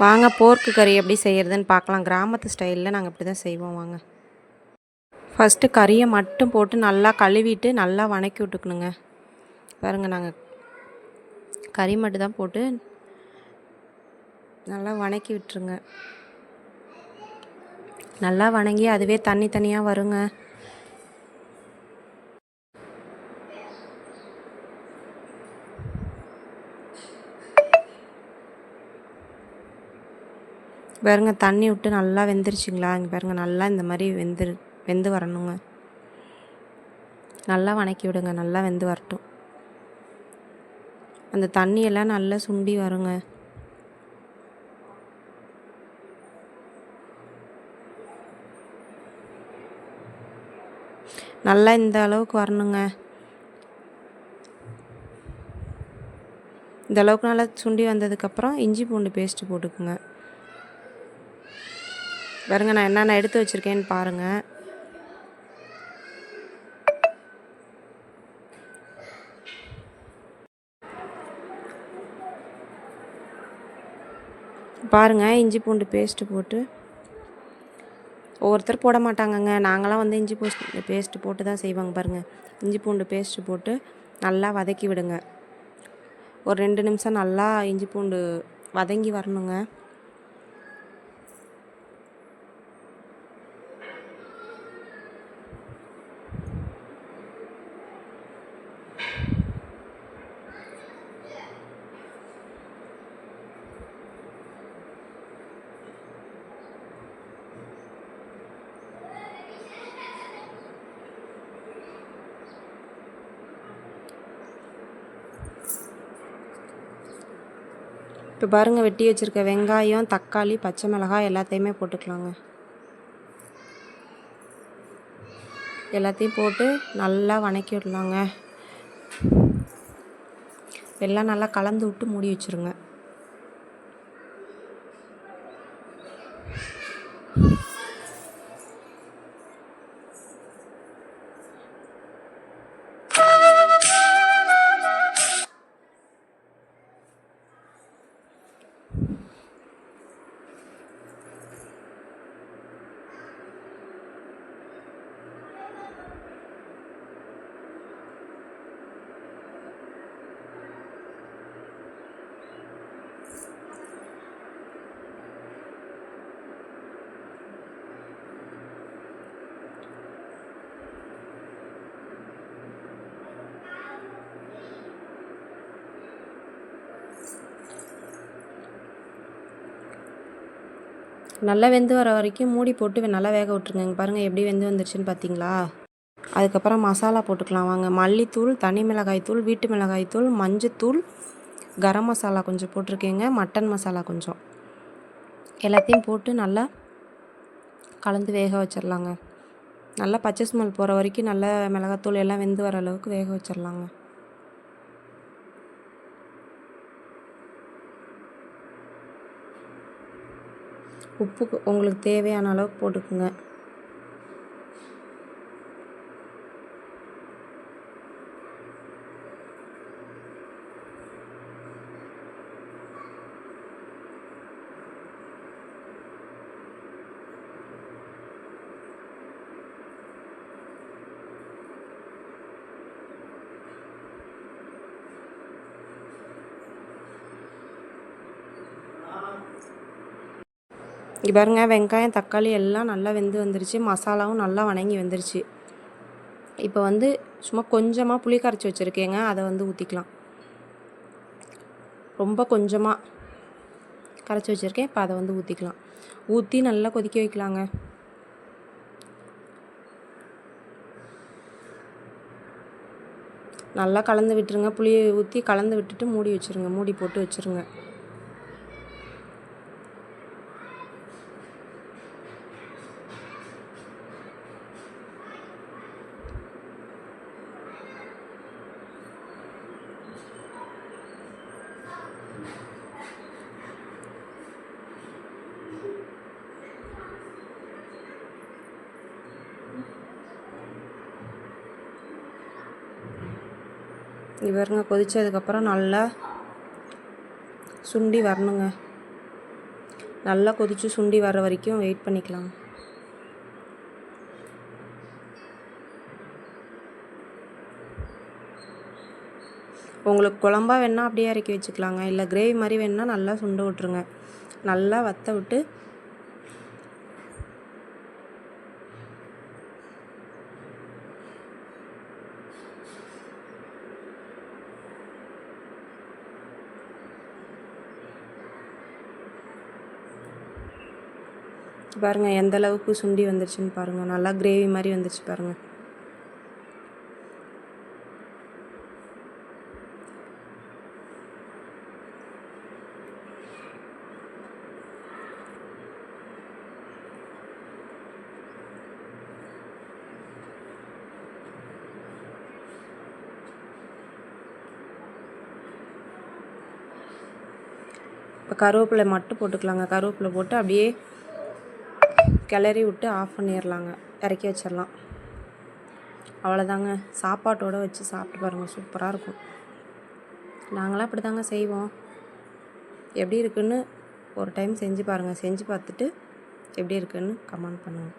வாங்க போர்க்கு கறி எப்படி செய்கிறதுன்னு பார்க்கலாம். கிராமத்து ஸ்டைலில் நாங்கள் இப்படி தான் செய்வோம். வாங்க, ஃபஸ்ட்டு கறியை மட்டும் போட்டு நல்லா கழுவிட்டு நல்லா வணக்கி விட்டுக்கணுங்க. பாருங்கள், நாங்கள் கறி மட்டும் தான் போட்டு நல்லா வணக்கி விட்டுருங்க. நல்லா வணங்கி அதுவே தண்ணி தனியாக வருங்க. பாருங்க, தண்ணி விட்டு நல்லா வெந்துருச்சுங்களா? இங்கே பாருங்கள், நல்லா இந்த மாதிரி வெந்து வரணுங்க. நல்லா வணக்கி விடுங்க, நல்லா வெந்து வரட்டும். அந்த தண்ணியெல்லாம் நல்லா சுண்டி வருங்க. நல்லா இந்த அளவுக்கு வரணுங்க. இந்த அளவுக்கு நல்லா சுண்டி வந்ததுக்கப்புறம் இஞ்சி பூண்டு பேஸ்ட்டு போட்டுக்குங்க. பாருங்க, நான் என்னென்ன எடுத்து வச்சுருக்கேன்னு பாருங்கள். பாருங்கள், இஞ்சி பூண்டு பேஸ்ட்டு போட்டு ஒவ்வொருத்தர் போட மாட்டாங்கங்க. நாங்களாம் வந்து இஞ்சி பேஸ்ட்டு போட்டு தான் செய்வாங்க. பாருங்கள், இஞ்சி பூண்டு பேஸ்ட்டு போட்டு நல்லா வதக்கி விடுங்க. ஒரு 2 நிமிஷம் நல்லா இஞ்சி பூண்டு வதங்கி வரணுங்க. இப்போ பாருங்கள், வெட்டி வச்சுருக்க வெங்காயம், தக்காளி, பச்சை மிளகாய் எல்லாத்தையுமே போட்டுக்கலாங்க. எல்லாத்தையும் போட்டு நல்லா வணக்கி விடலாங்க. எல்லாம் நல்லா கலந்து விட்டு மூடி வச்சுருங்க. நல்லா வெந்து வர வரைக்கும் மூடி போட்டு நல்லா வேக விட்ருங்க. இங்கே பாருங்கள், எப்படி வெந்து வந்துருச்சுன்னு பார்த்தீங்களா? அதுக்கப்புறம் மசாலா போட்டுக்கலாம். வாங்க, மல்லித்தூள், தனி மிளகாய்த்தூள், வீட்டு மிளகாய்த்தூள், மஞ்சத்தூள், கரம் மசாலா கொஞ்சம் போட்டிருக்கேங்க, மட்டன் மசாலா கொஞ்சம், எல்லாத்தையும் போட்டு நல்லா கலந்து வேக வச்சிடலாங்க. நல்லா பச்சை ஸ்மெல் போகிற வரைக்கும் நல்லா மிளகாத்தூள் எல்லாம் வெந்து வர அளவுக்கு வேக வச்சிடலாங்க. உப்பு உங்களுக்கு தேவையான அளவுக்கு போட்டுக்குங்க. இங்கே பாருங்கள், வெங்காயம், தக்காளி எல்லாம் நல்லா வெந்து வந்துருச்சு. மசாலாவும் நல்லா வணங்கி வந்துருச்சு. இப்போ வந்து சும்மா கொஞ்சமாக புளி கரைச்சி வச்சுருக்கேங்க, அதை வந்து ஊற்றிக்கலாம். ரொம்ப கொஞ்சமாக கரைச்சி வச்சுருக்கேன். இப்போ அதை வந்து ஊற்றிக்கலாம். ஊற்றி நல்லா கொதிக்க வைக்கலாங்க. நல்லா கலந்து விட்டுருங்க. புளியை ஊற்றி கலந்து விட்டுட்டு மூடி வச்சுருங்க. மூடி போட்டு வச்சுருங்க. இவருங்க கொதித்ததுக்கப்புறம் நல்லா சுண்டி வரணுங்க. நல்லா கொதித்து சுண்டி வர வரைக்கும் வெயிட் பண்ணிக்கலாம். உங்களுக்கு குழம்பா வேணால் அப்படியே இறக்கி வச்சுக்கலாங்க. இல்லை கிரேவி மாதிரி வேணுன்னா நல்லா சுண்ட விட்ருங்க. நல்லா வற்ற விட்டு பாருங்கள் எந்த அளவுக்கு சுண்டி வந்துருச்சுன்னு பாருங்கள். நல்லா கிரேவி மாதிரி வந்துருச்சு பாருங்கள். இப்போ கருவேப்பிலை மட்டும் போட்டுக்கலாங்க. கருவேப்பிலை போட்டு அப்படியே கிளறி விட்டு ஆஃப் பண்ணிடலாங்க. இறக்கி வச்சிடலாம். அவ்வளோதாங்க. சாப்பாட்டோடு வச்சு சாப்பிட்டு பாருங்கள், சூப்பராக இருக்கும். நாங்களாம் அப்படி தாங்க செய்வோம். எப்படி இருக்குன்னு ஒரு டைம் செஞ்சு பாருங்கள். செஞ்சு பார்த்துட்டு எப்படி இருக்குன்னு கமெண்ட் பண்ணுங்கள்.